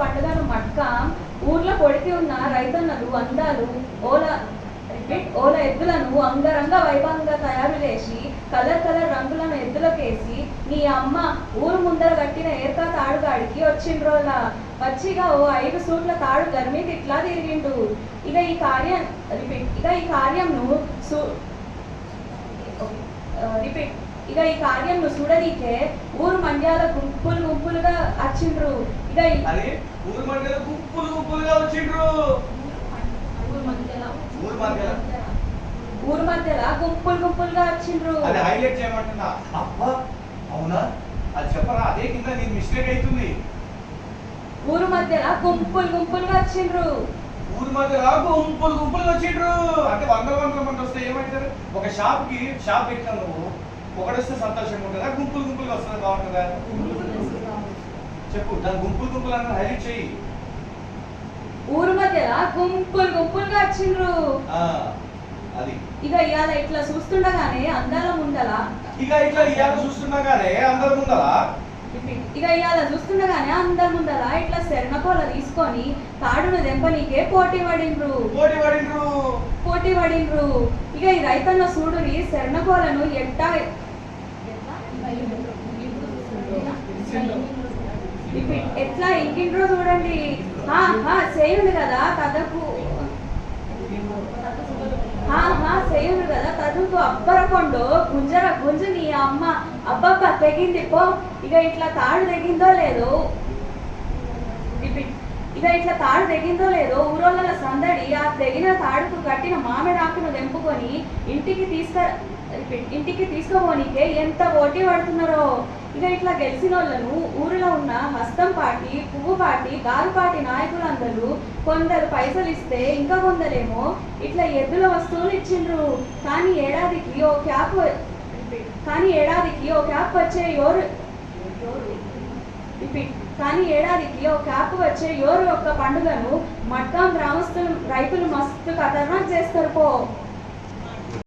పండుగను మట్కాం ఊర్లో పొడికి ఉన్న రైతన్నలు అందాలు ఓల ఎద్దులను అంగరంగ వైభవంగా తయారు చేసి కలర్ రంగులను ఎద్దులకేసి నీ అమ్మ ఊరు ముందర కట్టిన ఏర్కా తాడుగాడికి వచ్చిండ్రోలా వచ్చిగా ఓ 5 సూట్ల తాడు గర్మీకి ఇట్లా తిరిగిండు. ఇక ఈ కార్యంను చూడనీకే ఊరు మండ్యాల గుంపులుగా వచ్చిండ్రు. ఊరు మధ్యలో గుంపులుగా వచ్చిండ్రు. అది హైలైట్ చేయమంటున్నా. అబ్బా అవునా, అది చెప్పరా, అదే కింద నీ మిస్టేక్ అవుతుంది. ఊరు మధ్యలో గుంపులుగా వచ్చిండ్రు. ఊరు మధ్యలో గుంపులుగా వచ్చిండ్రు అంటే వందల మంది వస్తే ఏమంటారు? ఒక షాప్ పెట్టినా నువ్వు ఒకడొస్తే సంతోషంగా ఉంటుందా, గుంపులుగా వస్తుంది బాగుంటుందా? చెప్పు, దాని గుంపులు అన్న హైలైట్ చెయ్యి. ఊరు మధ్యలో గుంపులుగా వచ్చిండ్రు. అది ఇక ఇవాళ ఇట్లా చూస్తుండగానే అందాల ముందలా ఇట్లా శరణకోల తీసుకొని తాడును దెంపనీకే పోటీ పడిండ్రు. ఇక ఈ రైతన్న సూడుని శరణకోలను ఎట్లా ఇంకిండ్రో చూడండి. చేయుంది కదా కథకు చేయుంది కదా కథకు అబ్బరకొండు గుంజు నీ అమ్మ అబ్బబ్బ తెగింది పో. ఇక ఇట్లా తాడు తెగిందో లేదో ఊరోళ్ళ సందడి ఆ తెగిన తాడుకు కట్టిన మామిడాకును తెంపుకొని ఇంటికి తీసుకుపోనీకే ఎంత పోటీ పడుతున్నారో. ఇక ఇట్లా గెలిచిన వాళ్ళను ఊరిలో ఉన్న హస్తం పాటి, పువ్వు పాటి, గారు పాటి నాయకులందరూ కొందరు పైసలు ఇస్తే ఇంకా కొందరేమో ఇట్లా ఎద్దుల వస్తువులు ఇచ్చిండ్రు. కానీ ఏడాదికి ఓ క్యాప్ వచ్చే యోరు యొక్క పండుగను మట్కాం గ్రామస్తులు రైతులు మస్తు ఖతర్నాక్ చేస్తారు పో.